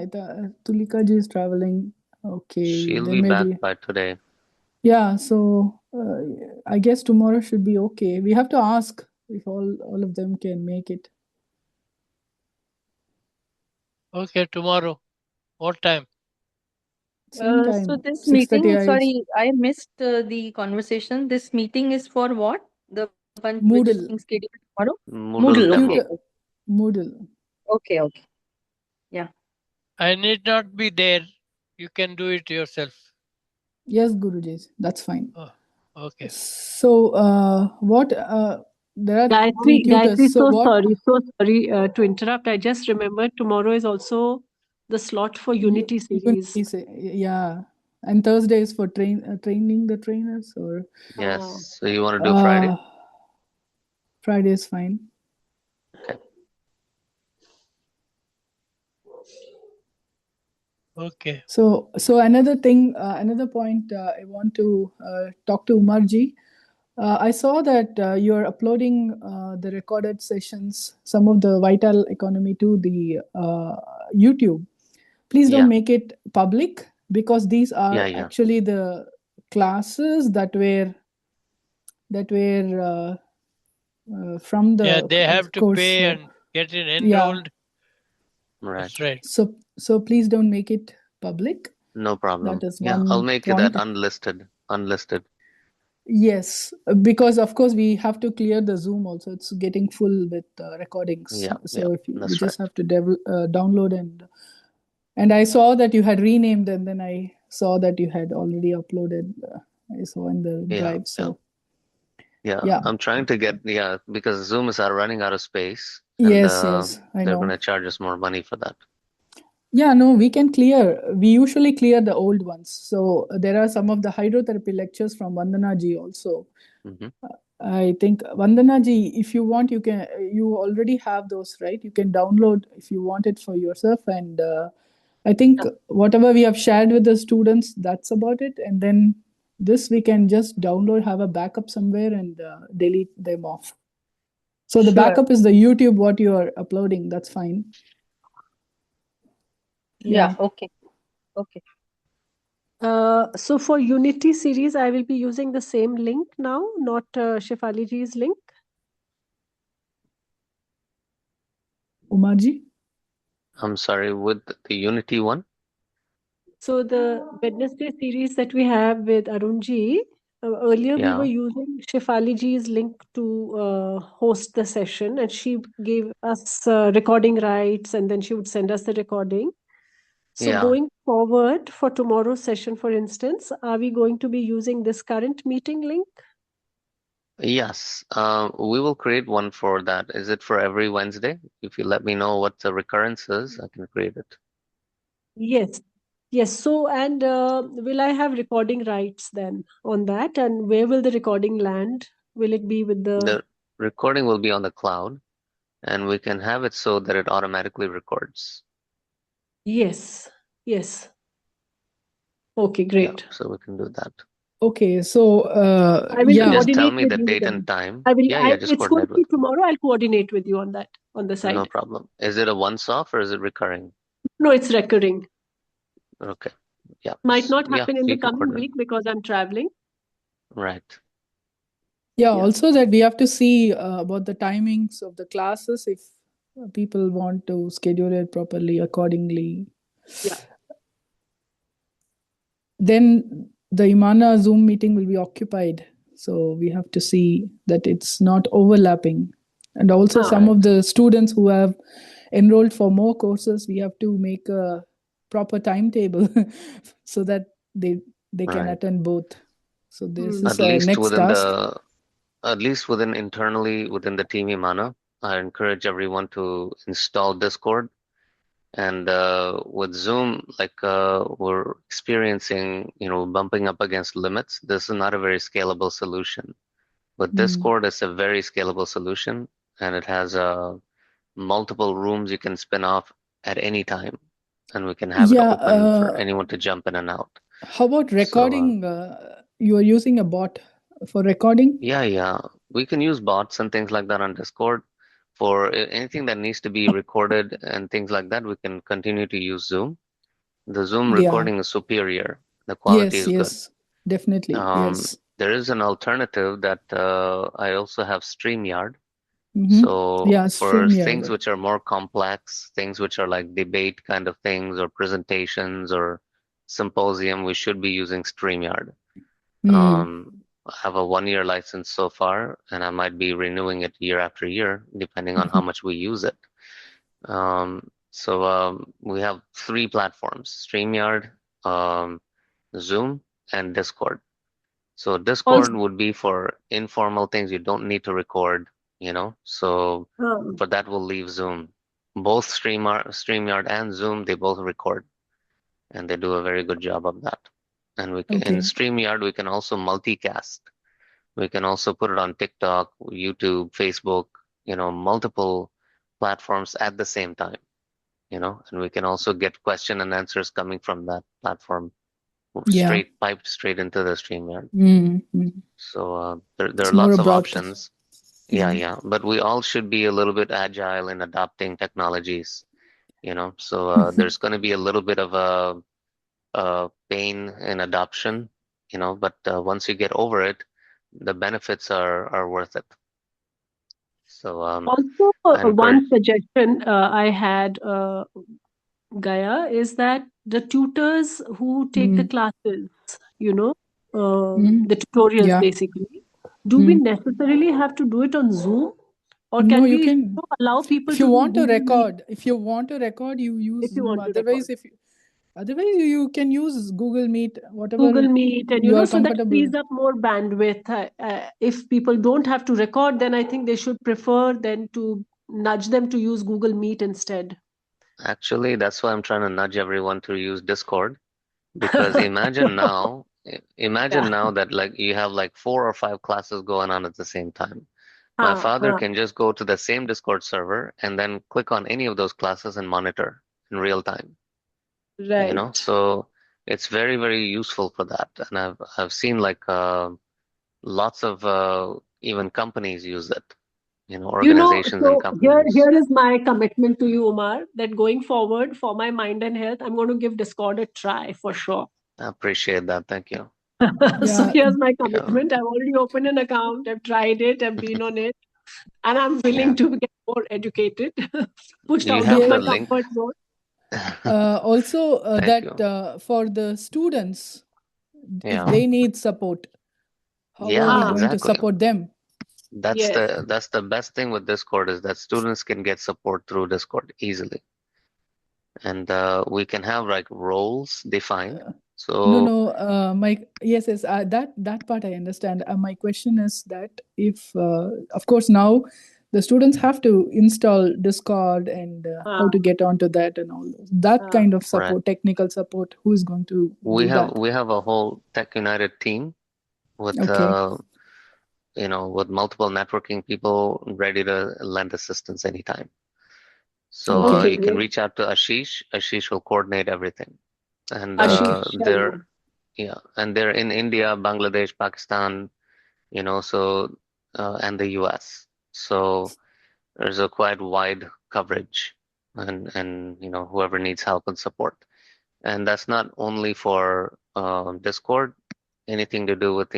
Tulika ji is traveling. Okay, She'll then be back maybe. by today. Yeah, so I guess tomorrow should be okay. We have to ask if all of them can make it. Okay, tomorrow. What time? Same So time, this 6:30. meeting, sorry, I missed the conversation. This meeting is for what? The one which is being Moodle. scheduled tomorrow? Moodle Moodle. demo. Okay. Moodle. Okay. Okay. Yeah. I need not be there. You can do it yourself. Yes, Guruji, that's fine. Oh, okay. So, what? There are 3 tutors. Gayatri, So what? so sorry to interrupt. I just remembered tomorrow is also the slot for Unity series. Yeah, and Thursday is for training the trainers, or Yes. So you want to do Friday? Friday is fine. Okay. Okay. So another thing, another point I want to talk to Umarji. I saw that you're uploading the recorded sessions, some of the Vital Economy, to the YouTube. Please don't make it public, because these are actually the classes that were from the they have to course. pay and get it enrolled. Right. That's right. So please don't make it public. No problem. That is Yeah, one I'll make point. it at unlisted. Yes, because of course we have to clear the Zoom also. It's getting full with recordings. Yeah, So if we that's just right. have to download and I saw that you had renamed and then I saw that you had already uploaded. I saw in the drive. So yeah. I'm trying to get because Zoom is running out of space, and Yes, I they're know. going to charge us more money for that. Yeah, no, we can clear. We usually clear the old ones. So there are some of the hydrotherapy lectures from Vandana ji also. Hmm. I think Vandana ji, if you want, you already have those, right? You can download if you want it for yourself. And I think whatever we have shared with the students, that's about it. And then this we can just download, have a backup somewhere and delete them off. So the Sure. backup is the YouTube, what you are uploading. That's fine. Yeah. Okay. So for Unity series, I will be using the same link now, not Shefali ji's link. Umaji? I'm sorry, with the Unity one? So the Wednesday series that we have with Arunji, earlier we were Yeah. using Shefali ji's link to host the session, and she gave us recording rights, and then she would send us the recording. So Yeah. going forward for tomorrow's session, for instance, are we going to be using this current meeting link? Yes. We will create one for that. Is it for every Wednesday? If you let me know what the recurrence is, I can create it. Yes. So, and will I have recording rights then on that? And where will the recording land? Will it be with the... The recording will be on the cloud, and we can have it so that it automatically records. Yes. Okay, Yeah, great. so we can do that. Okay, so I will You just tell coordinate me with the you date then. and time. I will. Yeah, just It's going coordinate to be with me. tomorrow. I'll coordinate with you on that on the side. No problem. Is it a once-off or is it recurring? No, it's recurring. Okay. Yeah. Might not Yeah, happen in the you can coming coordinate. week because I'm traveling. Right. yeah, Yeah. also that we have to see about the timings of the classes if people want to schedule it properly accordingly. Yeah. Then the IMANAH Zoom meeting will be occupied. So we have to see that it's not overlapping. And also some of the students who have enrolled for more courses, we have to make a proper timetable so that they can Right. attend both. So this Hmm. is our next task. At least internally within the team IMANAH, I encourage everyone to install Discord. And with Zoom, like we're experiencing, bumping up against limits. This is not a very scalable solution. But Discord is a very scalable solution, and it has multiple rooms you can spin off at any time, and we can have it open for anyone to jump in and out. How about So, recording? You are using a bot for recording? yeah. We can use bots and things like that on Discord. For anything that needs to be recorded and things like that, we can continue to use Zoom. The Zoom Yeah. recording is superior. The quality is good. Definitely. Yes. There is an alternative that I also have StreamYard. Mm-hmm. So Yeah, for StreamYard. things which are more complex, things which are like debate kind of things or presentations or symposium, we should be using StreamYard. I have a 1-year license so far, and I might be renewing it year after year, depending on how much we use it. So we have 3 platforms: StreamYard, Zoom, and Discord. So Discord would be for informal things you don't need to record, So for that, we'll leave Zoom. Both StreamYard and Zoom, they both record, and they do a very good job of that. And in StreamYard, we can also multicast. We can also put it on TikTok, YouTube, Facebook, multiple platforms at the same time, and we can also get question and answers coming from that platform piped straight into the StreamYard. So there are lots of options. Yeah. But we all should be a little bit agile in adopting technologies, So there's going to be a little bit of a pain in adoption, But once you get over it, the benefits are worth it. So also, one suggestion I had, Gaya, is that the tutors who take the classes, the tutorials Yeah. basically. Do we necessarily have to do it on Zoom, or No, can you we can. allow people If to you do want to Google Meet record, you use if you Zoom. want to record? Otherwise, you can use Google Meet, whatever Google Meet, and you are so that comfortable frees with. up more bandwidth. If people don't have to record, then I think they should prefer then to nudge them to use Google Meet instead. Actually, that's why I'm trying to nudge everyone to use Discord. Because imagine now, Yeah. that like you have like 4 or 5 classes going on at the same time. My father can just go to the same Discord server and then click on any of those classes and monitor in real time. Right. So it's very, very useful for that. And I've seen like lots of even companies use it. Organizations and So companies. here is my commitment to you, Umar, that going forward for my mind and health, I'm going to give Discord a try for sure. I appreciate that. Thank you. So Yeah. here's my Yeah, commitment. I've already opened an account. I've tried it. I've been on it, and I'm willing yeah. to get more educated, pushed You out of have my the Yes. link. comfort zone. Also, Thank you. for the students, if Yeah. they need support, how are Yeah, we Ah, going to exactly. support them? yes. That's the best thing with Discord is that students can get support through Discord easily. And we can have like roles defined. No, So no. Yes. That part I understand. My question is that if, of course, now the students have to install Discord and how Ah, to get onto that and all that ah. kind of right. support, technical support. Who is going to We do have that? we have a whole Tech United team with Okay. with multiple networking people ready to lend assistance anytime. So Okay. Okay, you can great. reach out to Ashish. Ashish will coordinate everything. And Okay. Ashish, sure. they're in India, Bangladesh, Pakistan, so and the US. So there's a quite wide coverage, and whoever needs help and support. And that's not only for Discord. Anything to do with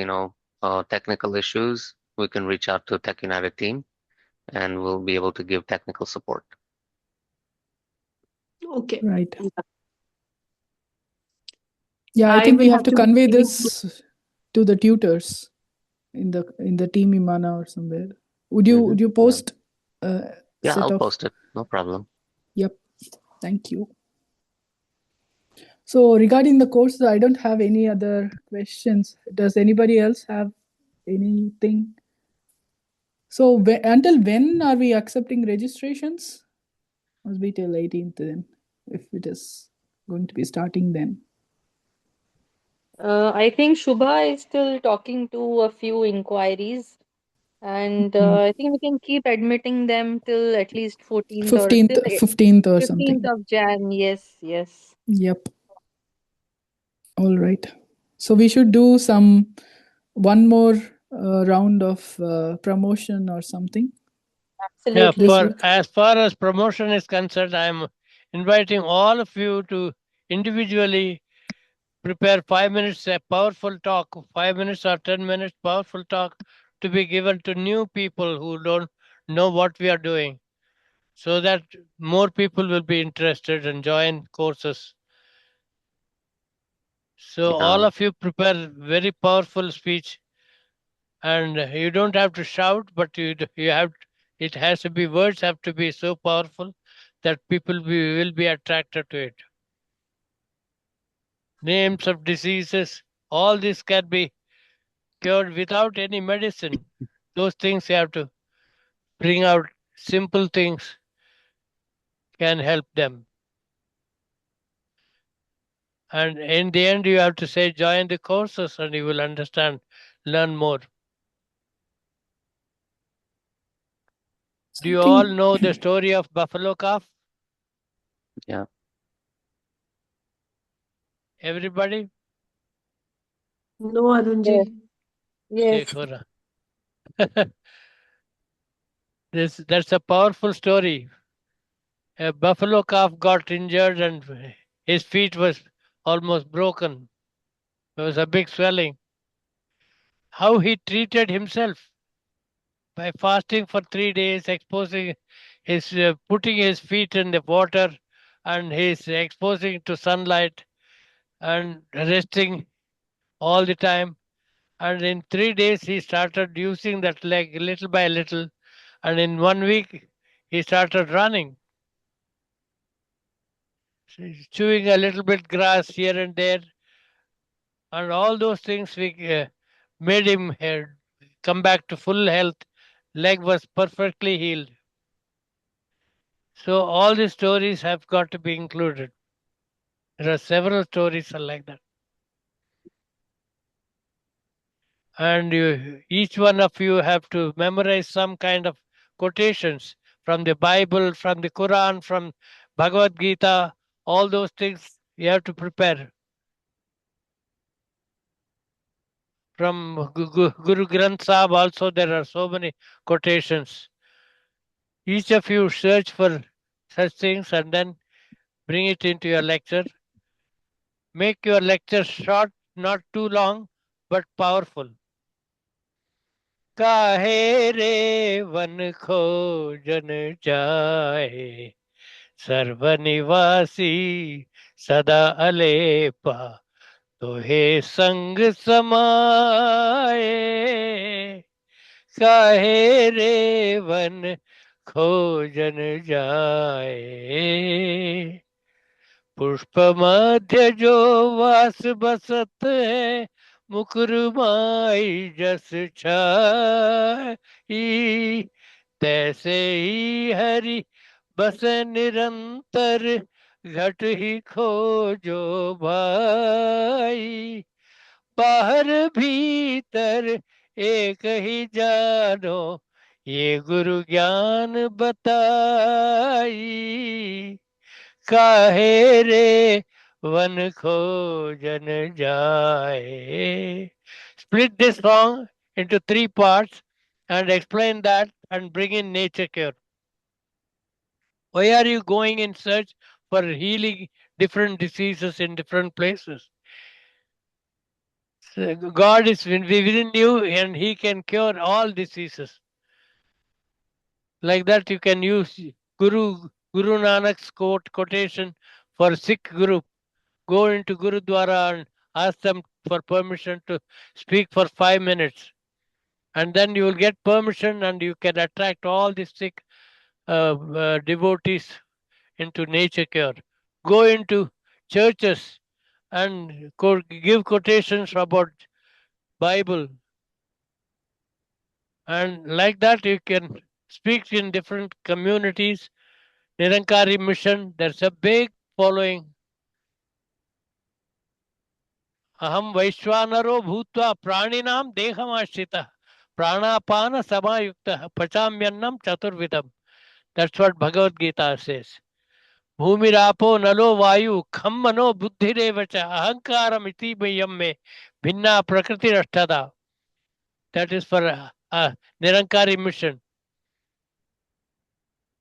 technical issues, we can reach out to Tech United team, and we'll be able to give technical support. Okay. Right. Yeah. Yeah, I I think we will have have to to be convey speaking to. this to the tutors in the team Imana or somewhere. Would you Yeah. post a Yeah, set I'll of? post it. No problem. Yep. Thank you. So regarding the courses, I don't have any other questions. Does anybody else have anything? So until when are we accepting registrations? Must be till 18th then, if it is going to be starting then. I think Shubha is still talking to a few inquiries, and I think we can keep admitting them till at least 14th or 15th, till 15th or 15th something. of Jan. Yes, yes. Yep. All right. So we should do one more round of promotion or something Yeah, this Absolutely. for week. as far as promotion is concerned, I'm inviting all of you to individually prepare 5 minutes a powerful talk, 5 minutes or 10 minutes powerful talk to be given to new people who don't know what we are doing, so that more people will be interested and join courses. So all Yeah. of you prepare very powerful speech, and you don't have to shout, but you have, it has to be, words have to be so powerful that people will be attracted to it. Names of diseases, all this can be cured without any medicine. Those things you have to bring out, simple things can help them. And in the end, you have to say, join the courses and you will understand, learn more. Do I you all think know the story of buffalo calf? Yeah. Everybody? No, Arunji. Yes. Yes. देखो ना. That's a powerful story. A buffalo calf got injured and his feet was almost broken. There was a big swelling. How he treated himself by fasting for 3 days, exposing putting his feet in the water, and he's exposing to sunlight and resting all the time. And in 3 days, he started using that leg little by little. And in 1 week, he started running, chewing a little bit grass here and there. And all those things made him come back to full health. Leg was perfectly healed. So all these stories have got to be included. There are several stories like that. And each one of you have to memorize some kind of quotations from the Bible, from the Quran, from Bhagavad Gita, all those things you have to prepare. From Guru Granth Sahib also there are so many quotations. Each of you search for such things and then bring it into your lecture. Make your lecture short, not too long, but powerful. काहे रे one खोजन जाए सर्वनिवासी सदा अलेपा तो हे संग समाए काहे रे one खोजन जाए पुष्प मध्य जो वास बसत है मुकुर माई जस छाई तैसे ही हरि बस निरंतर घट ही खोजो भाई बाहर भीतर एक ही जानो ये गुरु ज्ञान बताई काहे रे वन खोजन जाए. Split this song into 3 parts and explain that and bring in nature cure. Why are you going in search for healing different diseases in different places? So God is within you and He can cure all diseases. Like that, you can use Guru Nanak's quotation for Sikh group. Go into Gurudwara and ask them for permission to speak for 5 minutes. And then you will get permission and you can attract all the Sikh devotees into nature cure. Go into churches and give quotations about Bible. And like that you can speak in different communities. Nirankari mission, there's a big following. अहम वैश्वानरो भूत्वा प्राणिनाम देहमाश्रितः प्राणापान समायुक्तः पचाम्यन्नम चतुर्विधम. That's what Bhagavad Gita says. भूमिरापो नलो वायु खम मनो बुद्धिरेव च अहंकारम इति मय्यम में भिन्ना प्रकृतिरष्टदा. That is for Nirankari mission.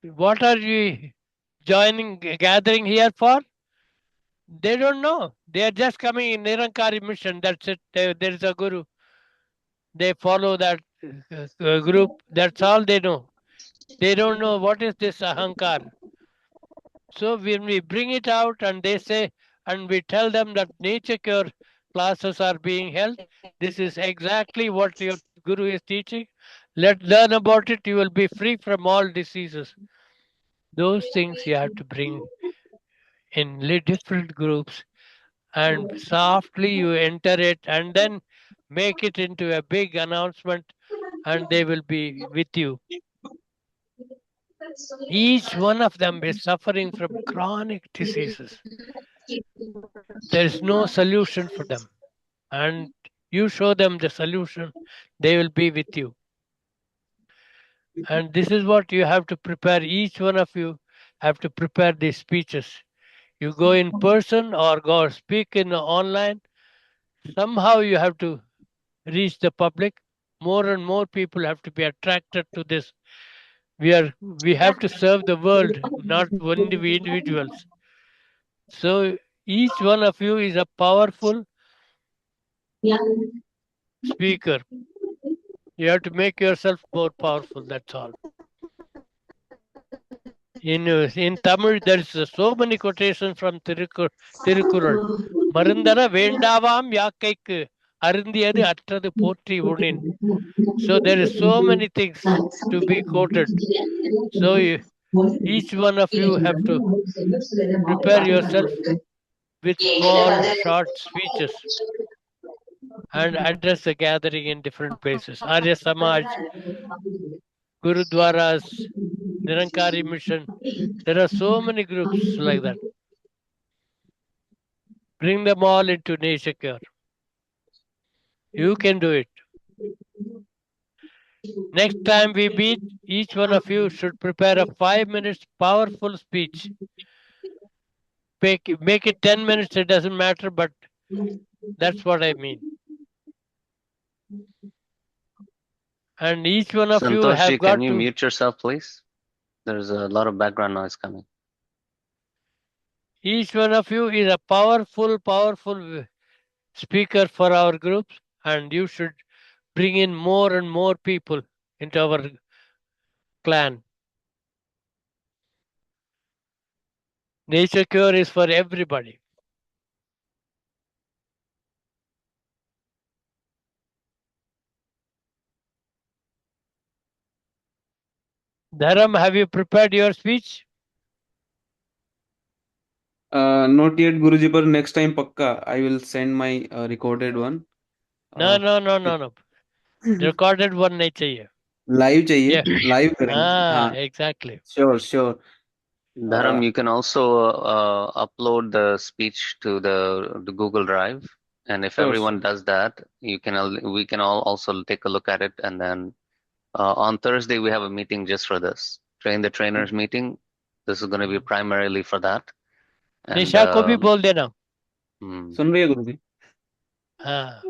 What are you gathering here for? They don't know. They are just coming in Nirankari mission. That's it. There is a guru. They follow that group. That's all they know. They don't know what is this ahankar. So when we bring it out and they say, and we tell them that nature cure classes are being held, this is exactly what your guru is teaching. Learn about it. You will be free from all diseases. Those things you have to bring in different groups and softly you enter it and then make it into a big announcement and they will be with you. Each one of them is suffering from chronic diseases. There is no solution for them. And you show them the solution, they will be with you. And this is what you have to prepare. Each one of you have to prepare these speeches. You go in person or go speak in online. Somehow you have to reach the public. More and more people have to be attracted to this. We have to serve the world, not only we individuals. So each one of you is a powerful speaker. You have to make yourself more powerful. That's all. In Tamil, there's so many quotations from Tirukural. Marundara Vendavam Yakkaikku அருந்தியது அற்றது போற்றி உணின். So there is so many things to be quoted. So each one of you have to prepare yourself with small short speeches and address the gathering in different places. Arya Samaj, Gurudwaras, Nirankari Mission. There are so many groups like that. Bring them all into nature cure. You can do it. Next time we meet, each one of you should prepare a 5 minutes powerful speech. Make it 10 minutes, it doesn't matter, but that's what I mean. And each one of you have Santoshji, got can you to. mute yourself, please? There's a lot of background noise coming. Each one of you is a powerful speaker for our groups, and you should bring in more and more people into our clan. Nature cure is for everybody. Dharam, have you prepared your speech? Not yet, Guruji, but next time pakka I will send my recorded one. No. Recorded one नहीं चाहिए. Live चाहिए. Yeah. Live करेंगे. हाँ, Exactly. sure. Dharam, you can also upload the speech to the Google Drive, and if Sure, everyone does that, we can all also take a look at it, and then on Thursday we have a meeting just for this train the trainers meeting. This is going to be primarily for that. And निशा को भी बोल देना. सुन रही है गुरुजी? हाँ.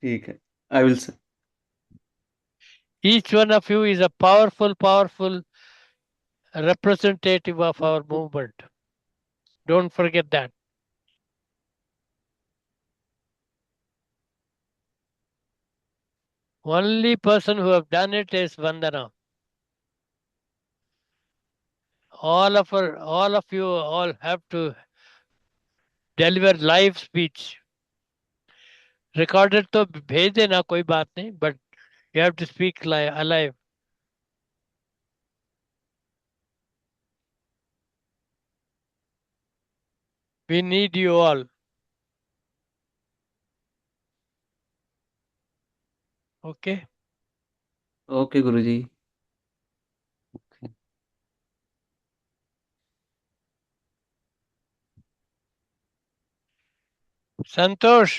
ठीक है. I will say. Each one of you is a powerful representative of our movement. Don't forget that. Only person who have done it is Vandana. All of you all have to deliver live speech. Recorded तो भेज देना कोई बात नहीं, but you have to speak alive. We need you all. Okay? Okay, Guruji. Santosh.